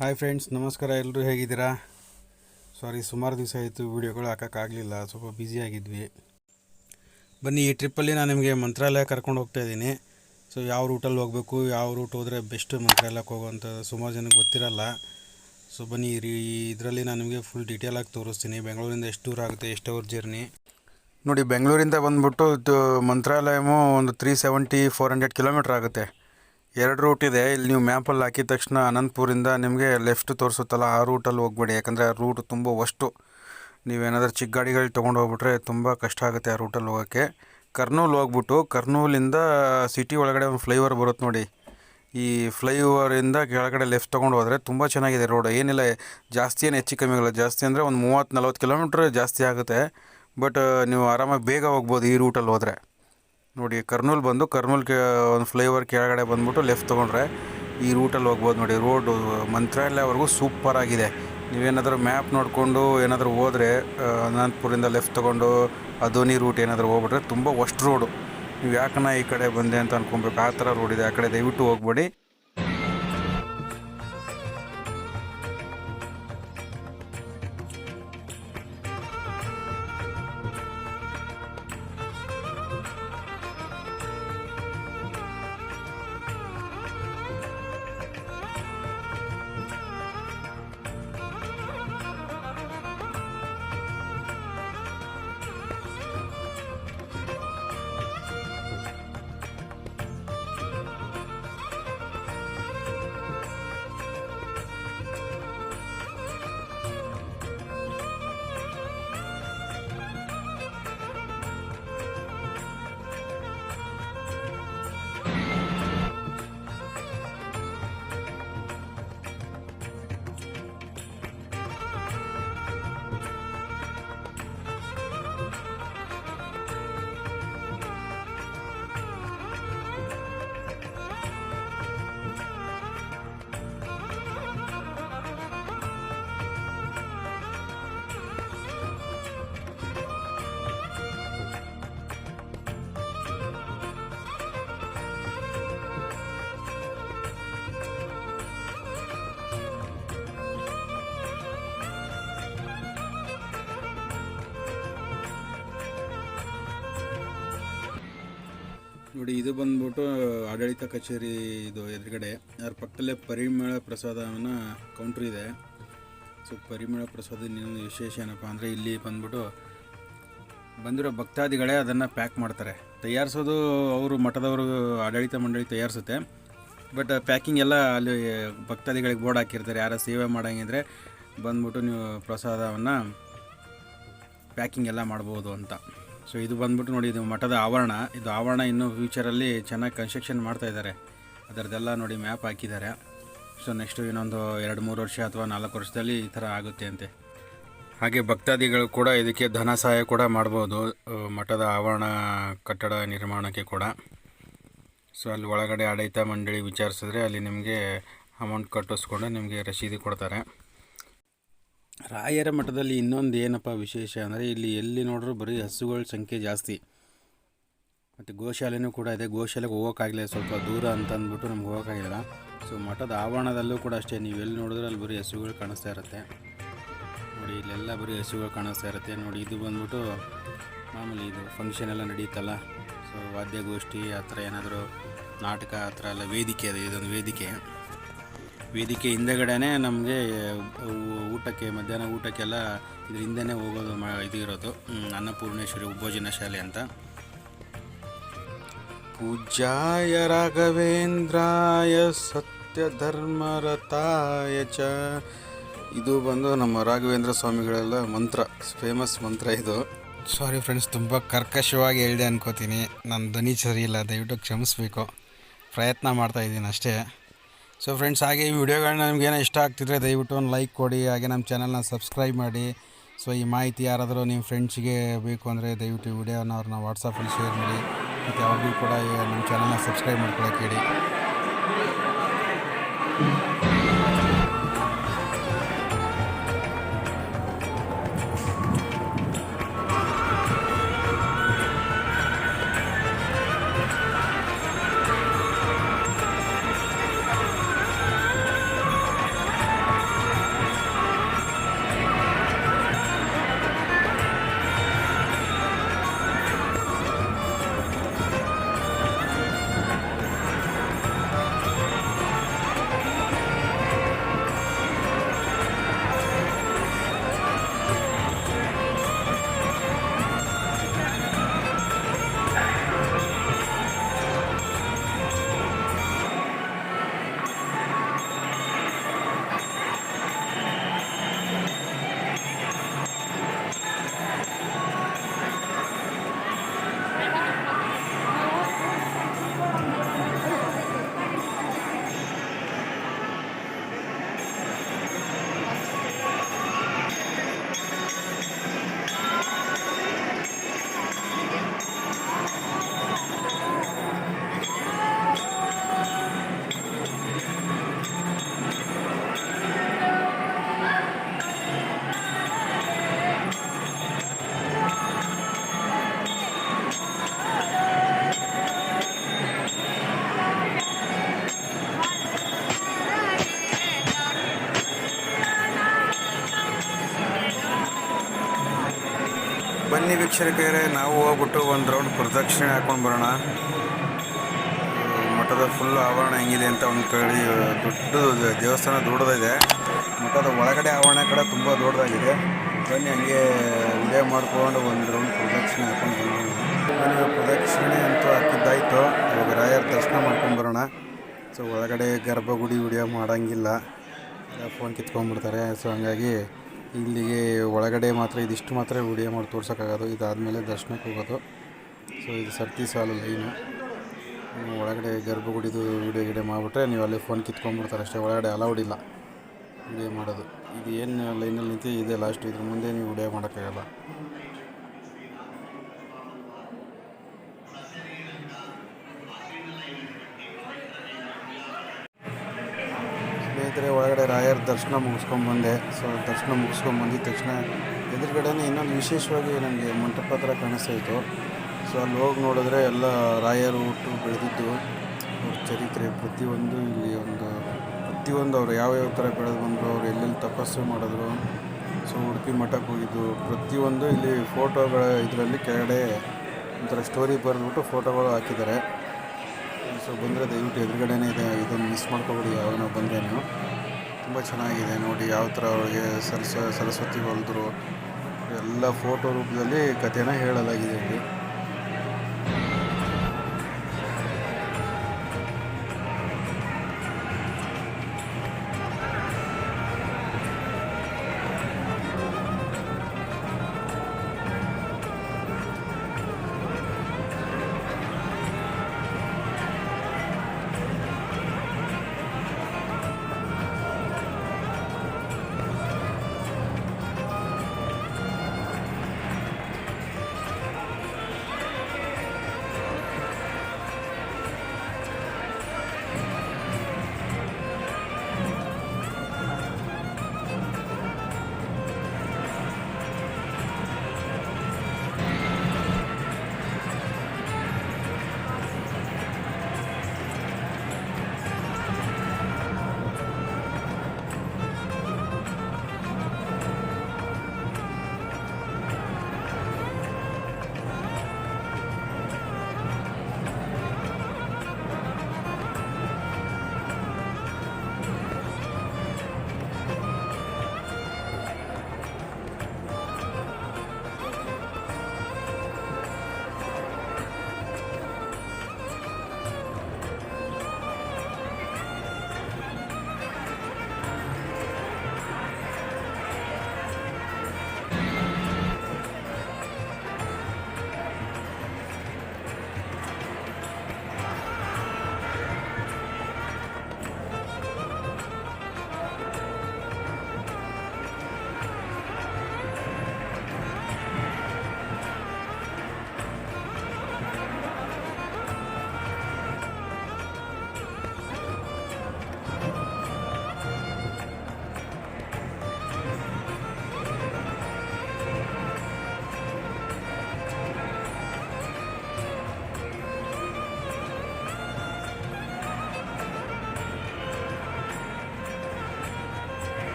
Hi friends, ನಮಸ್ಕಾರ. ಎಲ್ಲರೂ ಹೇಗಿದ್ದೀರಾ? ಸಾರಿ, ಸುಮಾರು ದಿವಸ ಆಯಿತು ವೀಡಿಯೋಗಳು ಹಾಕೋಕ್ಕಾಗಲಿಲ್ಲ, ಸ್ವಲ್ಪ ಬ್ಯುಸಿಯಾಗಿದ್ವಿ. ಬನ್ನಿ, ಈ ಟ್ರಿಪ್ಪಲ್ಲಿ ನಾನು ನಿಮಗೆ ಮಂತ್ರಾಲಯ ಕರ್ಕೊಂಡು ಹೋಗ್ತಾ ಇದ್ದೀನಿ. ಸೊ ಯಾವ ರೂಟಲ್ಲಿ ಹೋಗಬೇಕು, ಯಾವ ರೂಟ್ ಹೋದರೆ ಬೆಸ್ಟ್ ಮಂತ್ರಾಲಯಕ್ಕೆ ಹೋಗೋವಂಥ ಸುಮಾರು ಜನಕ್ಕೆ ಗೊತ್ತಿರಲ್ಲ. ಸೊ ಬನ್ನಿ, ಇದರಲ್ಲಿ ನಾನು ನಿಮಗೆ ಫುಲ್ ಡೀಟೇಲಾಗಿ ತೋರಿಸ್ತೀನಿ. ಬೆಂಗಳೂರಿಂದ ಎಷ್ಟು ದೂರ ಆಗುತ್ತೆ, ಎಷ್ಟು ಅವರ್ ಜರ್ನಿ ನೋಡಿ. ಬೆಂಗಳೂರಿಂದ ಬಂದುಬಿಟ್ಟು ಮಂತ್ರಾಲಯಮು ಒಂದು 370-400 ಕಿಲೋಮೀಟ್ರ್ ಆಗುತ್ತೆ. 2 ರೂಟ್ ಇದೆ. ಇಲ್ಲಿ ನೀವು ಮ್ಯಾಪಲ್ಲಿ ಹಾಕಿದ ತಕ್ಷಣ ಅನಂತಪುರಿಂದ ನಿಮಗೆ ಲೆಫ್ಟ್ ತೋರಿಸುತ್ತಲ್ಲ, ಆ ರೂಟಲ್ಲಿ ಹೋಗ್ಬೇಡಿ. ಯಾಕಂದರೆ ಆ ರೂಟ್ ತುಂಬ ವಸ್ಟು. ನೀವೇನಾದರೂ ಚಿಕ್ಕ ಗಾಡಿಗಳು ತೊಗೊಂಡು ಹೋಗ್ಬಿಟ್ರೆ ತುಂಬ ಕಷ್ಟ ಆಗುತ್ತೆ ಆ ರೂಟಲ್ಲಿ ಹೋಗೋಕ್ಕೆ. ಕರ್ನೂಲ್ ಹೋಗ್ಬಿಟ್ಟು ಕರ್ನೂಲಿಂದ ಸಿಟಿ ಒಳಗಡೆ ಒಂದು ಫ್ಲೈಓವರ್ ಬರುತ್ತೆ ನೋಡಿ. ಈ ಫ್ಲೈಓವರಿಂದ ಕೆಳಗಡೆ ಲೆಫ್ಟ್ ತೊಗೊಂಡು ಹೋದರೆ ತುಂಬ ಚೆನ್ನಾಗಿದೆ ರೋಡ್. ಏನಿಲ್ಲ, ಜಾಸ್ತಿ ಏನು ಹೆಚ್ಚು ಕಮ್ಮಿ ಆಗಲ್ಲ. ಜಾಸ್ತಿ ಅಂದರೆ ಒಂದು 30-40 ಕಿಲೋಮೀಟ್ರ್ ಜಾಸ್ತಿ ಆಗುತ್ತೆ. ಬಟ್ ನೀವು ಆರಾಮಾಗಿ ಬೇಗ ಹೋಗ್ಬೋದು ಈ ರೂಟಲ್ಲಿ ಹೋದರೆ. ನೋಡಿ, ಕರ್ನೂಲ್ ಬಂದು ಕರ್ನೂಲ್ಗೆ ಒಂದು ಫ್ಲೈಓವರ್ ಕೆಳಗಡೆ ಬಂದ್ಬಿಟ್ಟು ಲೆಫ್ಟ್ ತೊಗೊಂಡ್ರೆ ಈ ರೂಟಲ್ಲಿ ಹೋಗ್ಬೋದು ನೋಡಿ. ರೋಡು ಮಂತ್ರಾಲಯವರೆಗೂ ಸೂಪರಾಗಿದೆ. ನೀವೇನಾದರೂ ಮ್ಯಾಪ್ ನೋಡಿಕೊಂಡು ಏನಾದರೂ ಹೋದರೆ ಅನಂತಪುರಿಂದ ಲೆಫ್ಟ್ ತೊಗೊಂಡು ಅಧೋನಿ ರೂಟ್ ಏನಾದರೂ ಹೋಗ್ಬಿಟ್ರೆ ತುಂಬ ವರ್ಸ್ಟ್ ರೋಡು. ನೀವು ಯಾಕನ್ನ ಈ ಕಡೆ ಬಂದೆ ಅಂತ ಅಂದ್ಕೊಬೇಕು, ಆ ಥರ ರೋಡ್ ಇದೆ. ಆ ಕಡೆ ದಯವಿಟ್ಟು ಹೋಗ್ಬೇಡಿ. ನೋಡಿ, ಇದು ಬಂದ್ಬಿಟ್ಟು ಆಡಳಿತ ಕಚೇರಿ. ಇದು ಎದುರುಗಡೆ ಅದರ ಪಕ್ಕದಲ್ಲೇ ಪರಿಮಳ ಪ್ರಸಾದನ ಕೌಂಟ್ರ್ ಇದೆ. ಸೊ ಪರಿಮಳ ಪ್ರಸಾದ ಇನ್ನೊಂದು ವಿಶೇಷ ಏನಪ್ಪ ಅಂದರೆ, ಇಲ್ಲಿ ಬಂದ್ಬಿಟ್ಟು ಬಂದಿರೋ ಭಕ್ತಾದಿಗಳೇ ಅದನ್ನು ಪ್ಯಾಕ್ ಮಾಡ್ತಾರೆ. ತಯಾರಿಸೋದು ಅವರು ಮಠದವರು, ಆಡಳಿತ ಮಂಡಳಿ ತಯಾರಿಸುತ್ತೆ. ಬಟ್ ಪ್ಯಾಕಿಂಗ್ ಎಲ್ಲ ಅಲ್ಲಿ ಭಕ್ತಾದಿಗಳಿಗೆ ಬೋರ್ಡ್ ಹಾಕಿರ್ತಾರೆ. ಯಾರು ಸೇವೆ ಮಾಡೋಂಗಿದ್ರೆ ಬಂದ್ಬಿಟ್ಟು ನೀವು ಪ್ರಸಾದವನ್ನು ಪ್ಯಾಕಿಂಗ್ ಎಲ್ಲ ಮಾಡ್ಬೋದು ಅಂತ. ಸೊ ಇದು ಬಂದ್ಬಿಟ್ಟು ನೋಡಿ, ಇದು ಮಠದ ಆವರಣ. ಇದು ಆವರಣ ಇನ್ನೂ ಫ್ಯೂಚರಲ್ಲಿ ಚೆನ್ನಾಗಿ ಕನ್ಸ್ಟ್ರಕ್ಷನ್ ಮಾಡ್ತಾಯಿದ್ದಾರೆ. ಅದರದ್ದೆಲ್ಲ ನೋಡಿ ಮ್ಯಾಪ್ ಹಾಕಿದ್ದಾರೆ. ಸೊ ನೆಕ್ಸ್ಟು ಇನ್ನೊಂದು 2-3 ವರ್ಷ ಅಥವಾ 4 ವರ್ಷದಲ್ಲಿ ಈ ಥರ ಆಗುತ್ತೆ ಅಂತೆ. ಹಾಗೆ ಭಕ್ತಾದಿಗಳು ಕೂಡ ಇದಕ್ಕೆ ಧನ ಸಹಾಯ ಕೂಡ ಮಾಡ್ಬೋದು, ಮಠದ ಆವರಣ ಕಟ್ಟಡ ನಿರ್ಮಾಣಕ್ಕೆ ಕೂಡ. ಸೊ ಅಲ್ಲಿ ಒಳಗಡೆ ಆಡಳಿತ ಮಂಡಳಿ ವಿಚಾರಿಸಿದ್ರೆ ಅಲ್ಲಿ ನಿಮಗೆ ಅಮೌಂಟ್ ಕಟ್ಟಿಸ್ಕೊಂಡು ನಿಮಗೆ ರಸೀದಿ ಕೊಡ್ತಾರೆ. ರಾಯರ ಮಠದಲ್ಲಿ ಇನ್ನೊಂದು ಏನಪ್ಪ ವಿಶೇಷ ಅಂದರೆ, ಇಲ್ಲಿ ಎಲ್ಲಿ ನೋಡ್ರೂ ಬರೀ ಹಸುಗಳ ಸಂಖ್ಯೆ ಜಾಸ್ತಿ. ಮತ್ತು ಗೋಶಾಲೆನೂ ಕೂಡ ಇದೆ. ಗೋಶಾಲೆಗೆ ಹೋಗೋಕ್ಕಾಗಲಿಲ್ಲ, ಸ್ವಲ್ಪ ದೂರ ಅಂತ ಅಂದ್ಬಿಟ್ಟು ನಮ್ಗೆ ಹೋಗೋಕ್ಕಾಗಿಲ್ಲ. ಸೊ ಮಠದ ಆವರಣದಲ್ಲೂ ಕೂಡ ಅಷ್ಟೇ, ನೀವು ಎಲ್ಲಿ ನೋಡಿದ್ರೆ ಅಲ್ಲಿ ಬರೀ ಹಸುಗಳು ಕಾಣಿಸ್ತಾ ಇರುತ್ತೆ ನೋಡಿ. ಇಲ್ಲೆಲ್ಲ ಬರೀ ಹಸುಗಳು ಕಾಣಿಸ್ತಾ ಇರುತ್ತೆ ನೋಡಿ. ಇದು ಬಂದ್ಬಿಟ್ಟು ಮಾಮೂಲಿ ಇದು ಫಂಕ್ಷನ್ ಎಲ್ಲ ನಡೀತಲ್ಲ. ಸೊ ವಾದ್ಯಗೋಷ್ಠಿ ಆ ಥರ ಏನಾದರೂ ನಾಟಕ ಆ ಥರ ಎಲ್ಲ ವೇದಿಕೆ ಅದು. ಇದೊಂದು ವೇದಿಕೆ ಹಿಂದೆಗಡೆನೇ ನಮಗೆ ಊಟಕ್ಕೆ, ಮಧ್ಯಾಹ್ನ ಊಟಕ್ಕೆಲ್ಲ ಇದ್ರ ಹಿಂದೆನೇ ಹೋಗೋದು ಇದು ಇರೋದು. ಅನ್ನಪೂರ್ಣೇಶ್ವರಿ ಉಪಭೋಜನ ಶಾಲೆ ಅಂತ. ಪೂಜ್ಯಾಯ ರಾಘವೇಂದ್ರಾಯ ಸತ್ಯಧರ್ಮರತಾಯ ಚ. ಇದು ಬಂದು ನಮ್ಮ ರಾಘವೇಂದ್ರ ಸ್ವಾಮಿಗಳೆಲ್ಲ ಮಂತ್ರ, ಫೇಮಸ್ ಮಂತ್ರ ಇದು. ಸಾರಿ ಫ್ರೆಂಡ್ಸ್, ತುಂಬ ಕರ್ಕಶವಾಗಿ ಹೇಳಿದೆ ಅನ್ಕೋತೀನಿ. ನನ್ನ ಧ್ವನಿ ಸರಿ ಇಲ್ಲ, ದಯವಿಟ್ಟು ಕ್ಷಮಿಸಬೇಕು. ಪ್ರಯತ್ನ ಮಾಡ್ತಾಯಿದ್ದೀನಿ ಅಷ್ಟೇ. ಸೊ ಫ್ರೆಂಡ್ಸ್, ಹಾಗೆ ಈ ವಿಡಿಯೋಗಳನ್ನ ನಿಮಗೇನೋ ಇಷ್ಟ ಆಗ್ತಿದ್ರೆ ದಯವಿಟ್ಟು ಒಂದು ಲೈಕ್ ಕೊಡಿ. ಹಾಗೆ ನಮ್ಮ ಚಾನಲ್ನ ಸಬ್ಸ್ಕ್ರೈಬ್ ಮಾಡಿ. ಸೊ ಈ ಮಾಹಿತಿ ಯಾರಾದರೂ ನಿಮ್ಮ ಫ್ರೆಂಡ್ಸಿಗೆ ಬೇಕು ಅಂದರೆ ದಯವಿಟ್ಟು ಈ ವಿಡಿಯೋನ ಅವ್ರನ್ನ ವಾಟ್ಸಪ್ಪಲ್ಲಿ ಶೇರ್ ಮಾಡಿ. ಮತ್ತು ಅವ್ರಿಗೂ ಕೂಡ ನಮ್ಮ ಚಾನಲ್ನ ಸಬ್ಸ್ಕ್ರೈಬ್ ಮಾಡ್ಕೊಳ್ಳೋಕೆ ಹೇಳಿ. ಬನ್ನಿ ವೀಕ್ಷಕರೇ, ನಾವು ಹೋಗ್ಬಿಟ್ಟು ಒಂದು ರೌಂಡ್ ಪ್ರದಕ್ಷಿಣೆ ಹಾಕೊಂಡು ಬರೋಣ. ಮಠದ ಫುಲ್ ಆವರಣ ಹೆಂಗಿದೆ ಅಂತ ಒಂದು ಕಡೆ ದೊಡ್ಡದು ದೇವಸ್ಥಾನ ದೊಡ್ಡದಿದೆ. ಮಠದ ಒಳಗಡೆ ಆವರಣ ಕಡೆ ತುಂಬ ದೊಡ್ಡದಾಗಿದೆ. ಬನ್ನಿ ಹಂಗೆ ವಿಡಿಯೋ ಮಾಡಿಕೊಂಡು ಒಂದು ರೌಂಡ್ ಪ್ರದಕ್ಷಿಣೆ ಹಾಕೊಂಡು ಬರೋಣ. ಪ್ರದಕ್ಷಿಣೆ ಅಂತೂ ಹಾಕಿದ್ದಾಯಿತು. ಇವಾಗ ರಾಯರ ದರ್ಶನ ಮಾಡ್ಕೊಂಡು ಬರೋಣ. ಸೊ ಒಳಗಡೆ ಗರ್ಭಗುಡಿ ವಿಡಿಯೋ ಮಾಡೋಂಗಿಲ್ಲ, ಫೋನ್ ಕಿತ್ಕೊಂಡ್ಬಿಡ್ತಾರೆ. ಸೊ ಹಂಗಾಗಿ ಇಲ್ಲಿಗೆ ಒಳಗಡೆ ಮಾತ್ರ ಇದಿಷ್ಟು ಮಾತ್ರ ವಿಡಿಯೋ ಮಾಡಿ ತೋರ್ಸೋಕ್ಕಾಗೋದು. ಇದಾದಮೇಲೆ ದರ್ಶನಕ್ಕೆ ಹೋಗೋದು. ಸೊ ಇದು ಸರ್ತಿ ಸಾಲು ಲೈನು. ಒಳಗಡೆ ಗರ್ಭಗುಡಿದು ವಿಡಿಯೋ ಮಾಡಿಬಿಟ್ರೆ ನೀವು ಅಲ್ಲಿ ಫೋನ್ ಕಿತ್ಕೊಂಡ್ಬಿಡ್ತಾರೆ ಅಷ್ಟೇ. ಒಳಗಡೆ ಅಲೌಡ್ ಇಲ್ಲ ವಿಡಿಯೋ ಮಾಡೋದು. ಇದು ಏನು ಲೈನಲ್ಲಿ ನಿಂತು ಇದೆ ಲಾಸ್ಟ್, ಇದ್ರ ಮುಂದೆ ನೀವು ವಿಡಿಯೋ ಮಾಡೋಕ್ಕಾಗಲ್ಲ. ಸ್ನೇಹಿತರೆ, ಒಳಗಡೆ ರಾಯರ ದರ್ಶನ ಮುಗಿಸ್ಕೊಂಡ್ಬಂದೆ. ಸೊ ದರ್ಶನ ಮುಗಿಸ್ಕೊಂಡ್ಬಂದಿದ ತಕ್ಷಣ ಎದುರುಗಡೆನೇ ಇನ್ನೊಂದು ವಿಶೇಷವಾಗಿ ನನಗೆ ಮಂಟಪ ಹತ್ರ ಕಾಣಿಸ್ತಾಯಿತ್ತು. ಸೊ ಅಲ್ಲಿ ಹೋಗಿ ನೋಡಿದ್ರೆ ಎಲ್ಲ ರಾಯರು ಹುಟ್ಟು ಬೆಳೆದಿದ್ದು ಅವ್ರ ಚರಿತ್ರೆ ಪ್ರತಿಯೊಂದು ಇಲ್ಲಿ ಪ್ರತಿಯೊಂದು ಅವ್ರು ಯಾವ್ಯಾವ ಥರ ಬೆಳೆದು ಬಂದರು, ಅವ್ರು ಎಲ್ಲೆಲ್ಲಿ ತಪಸ್ಸು ಮಾಡಿದ್ರು, ಸೊ ಉಡುಪಿ ಮಠಕ್ಕೆ ಹೋಗಿದ್ದು ಪ್ರತಿಯೊಂದು ಇಲ್ಲಿ ಫೋಟೋಗಳ ಇದರಲ್ಲಿ ಕೆಳಗಡೆ ಒಂಥರ ಸ್ಟೋರಿ ಬರೆದ್ಬಿಟ್ಟು ಫೋಟೋಗಳು ಹಾಕಿದ್ದಾರೆ. ಸೊ ಬಂದರೆ ದಯವಿಟ್ಟು ಎದುರುಗಡೆನೇ ಇದೆ, ಇದನ್ನು ಮಿಸ್ ಮಾಡ್ಕೊಬೇಡಿ. ಯಾವಾಗ ಬಂದರೆ ನೀವು ತುಂಬ ಚೆನ್ನಾಗಿದೆ ನೋಡಿ. ಯಾವ ಥರ ಅವ್ರಿಗೆ ಸರಸ್ವತಿ ಹೊಲಿದ್ರು ಎಲ್ಲ ಫೋಟೋ ರೂಪದಲ್ಲಿ ಕಥೆನ ಹೇಳಲಾಗಿದೆ ಇಲ್ಲಿ.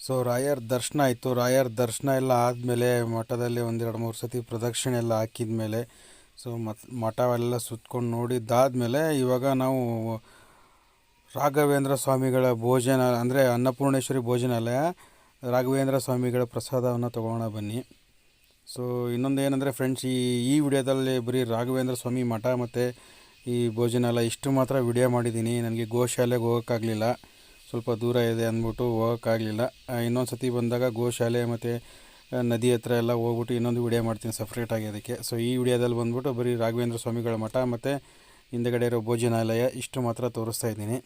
ಸೊ ರಾಯರ ದರ್ಶನ ಆಯಿತು. ರಾಯರ ದರ್ಶನ ಎಲ್ಲ ಆದಮೇಲೆ ಮಠದಲ್ಲಿ 1-2-3 ಸತಿ ಪ್ರದಕ್ಷಿಣೆ ಎಲ್ಲ ಹಾಕಿದ ಮೇಲೆ ಸೊ ಮಠವೆಲ್ಲ ಸುತ್ಕೊಂಡು ನೋಡಿದ್ದಾದಮೇಲೆ ಇವಾಗ ನಾವು ರಾಘವೇಂದ್ರ ಸ್ವಾಮಿಗಳ ಭೋಜನ ಅಂದರೆ ಅನ್ನಪೂರ್ಣೇಶ್ವರಿ ಭೋಜನಾಲಯ ರಾಘವೇಂದ್ರ ಸ್ವಾಮಿಗಳ ಪ್ರಸಾದವನ್ನು ತೊಗೊಳ್ಳೋಣ ಬನ್ನಿ. ಸೊ ಇನ್ನೊಂದು ಏನಂದರೆ ಫ್ರೆಂಡ್ಸ್, ಈ ವಿಡಿಯೋದಲ್ಲಿ ಬರೀ ರಾಘವೇಂದ್ರ ಸ್ವಾಮಿ ಮಠ ಮತ್ತು ಈ ಭೋಜನಾಲಯ ಇಷ್ಟು ಮಾತ್ರ ವಿಡಿಯೋ ಮಾಡಿದ್ದೀನಿ. ನನಗೆ ಗೋಶಾಲೆಗೆ ಹೋಗೋಕ್ಕಾಗಲಿಲ್ಲ, ಸ್ವಲ್ಪ ದೂರ ಇದೆ ಅಂದ್ಬಿಟ್ಟು ಹೋಗೋಕ್ಕಾಗಲಿಲ್ಲ. ಇನ್ನೊಂದು ಸತಿ ಬಂದಾಗ ಗೋಶಾಲೆ ಮತ್ತು ನದಿ ಹತ್ರ ಎಲ್ಲ ಹೋಗ್ಬಿಟ್ಟು ಇನ್ನೊಂದು ವಿಡಿಯೋ ಮಾಡ್ತೀನಿ ಸಪ್ರೇಟಾಗಿ ಅದಕ್ಕೆ. ಸೊ ಈ ವಿಡಿಯೋದಲ್ಲಿ ಬಂದ್ಬಿಟ್ಟು ಬರೀ ರಾಘವೇಂದ್ರ ಸ್ವಾಮಿಗಳ ಮಠ ಮತ್ತು ಹಿಂದುಗಡೆ ಇರೋ ಭೋಜನಾಲಯ ಇಷ್ಟು ಮಾತ್ರ ತೋರಿಸ್ತಾ ಇದ್ದೀನಿ.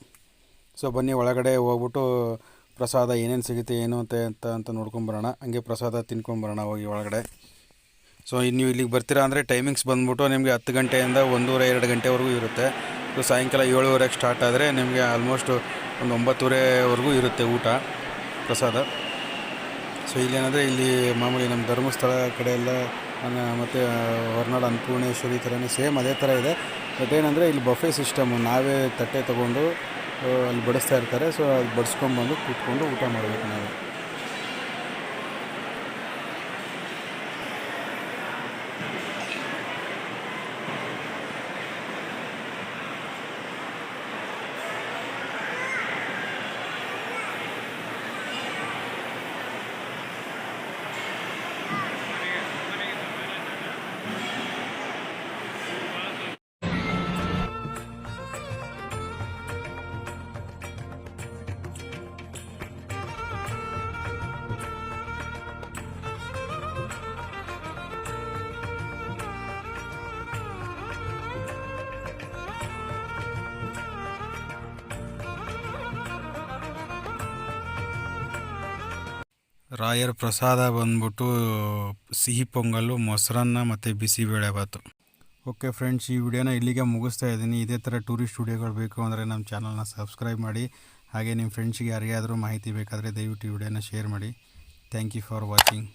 ಸೊ ಬನ್ನಿ ಒಳಗಡೆ ಹೋಗ್ಬಿಟ್ಟು ಪ್ರಸಾದ ಏನೇನು ಸಿಗುತ್ತೆ ಏನು ಅಂತ ನೋಡ್ಕೊಂಬರೋಣ. ಹಂಗೆ ಪ್ರಸಾದ ತಿನ್ಕೊಂಬರೋಣ ಹೋಗಿ ಒಳಗಡೆ. ಸೊ ನೀವು ಇಲ್ಲಿಗೆ ಬರ್ತೀರಾ ಅಂದರೆ ಟೈಮಿಂಗ್ಸ್ ಬಂದ್ಬಿಟ್ಟು ನಿಮಗೆ 10 ಗಂಟೆಯಿಂದ 1:30-2 ಗಂಟೆವರೆಗೂ ಇರುತ್ತೆ. ಸೊ ಸಾಯಂಕಾಲ 7:30ಕ್ಕೆ ಸ್ಟಾರ್ಟ್ ಆದರೆ ನಿಮಗೆ ಆಲ್ಮೋಸ್ಟ್ ಒಂದು 9:30ವರೆಗೂ ಇರುತ್ತೆ ಊಟ ಪ್ರಸಾದ. ಸೊ ಇಲ್ಲೇನಂದರೆ ಇಲ್ಲಿ ಮಾಮೂಲಿ ನಮ್ಮ ಧರ್ಮಸ್ಥಳ ಕಡೆ ಎಲ್ಲ ಮತ್ತು ಹೊರನಾಡು ಅನ್ನಪೂರ್ಣೇಶ್ವರಿ ಥರನೇ ಸೇಮ್ ಅದೇ ಥರ ಇದೆ. ಬಟ್ ಏನಂದರೆ ಇಲ್ಲಿ ಬಫೆ ಸಿಸ್ಟಮು, ನಾವೇ ತಟ್ಟೆ ತೊಗೊಂಡು ಅಲ್ಲಿ ಬಡಿಸ್ತಾ ಇರ್ತಾರೆ. ಸೊ ಅದು ಬಡಿಸ್ಕೊಂಬಂದು ಕೂತ್ಕೊಂಡು ಊಟ ಮಾಡಬೇಕು ನಾವು. ರಾಯರ ಪ್ರಸಾದ ಬಂದ್ಬಿಟ್ಟು ಸಿಹಿ ಪೊಂಗಲ್ಲು, ಮೊಸರನ್ನ ಮತ್ತು ಬಿಸಿಬೇಳೆಭಾತು. ಓಕೆ ಫ್ರೆಂಡ್ಸ್, ಈ ವಿಡಿಯೋನ ಇಲ್ಲಿಗೆ ಮುಗಿಸ್ತಾ ಇದ್ದೀನಿ. ಇದೇ ಥರ ಟೂರಿಸ್ಟ್ ವಿಡಿಯೋಗಳು ಬೇಕು ಅಂದರೆ ನಮ್ಮ ಚಾನಲ್ನ ಸಬ್ಸ್ಕ್ರೈಬ್ ಮಾಡಿ. ಹಾಗೆ ನಿಮ್ಮ ಫ್ರೆಂಡ್ಸಿಗೆ ಯಾರಿಗಾದರೂ ಮಾಹಿತಿ ಬೇಕಾದರೆ ದಯವಿಟ್ಟು ಈ ವಿಡಿಯೋನ ಶೇರ್ ಮಾಡಿ. Thank you for watching.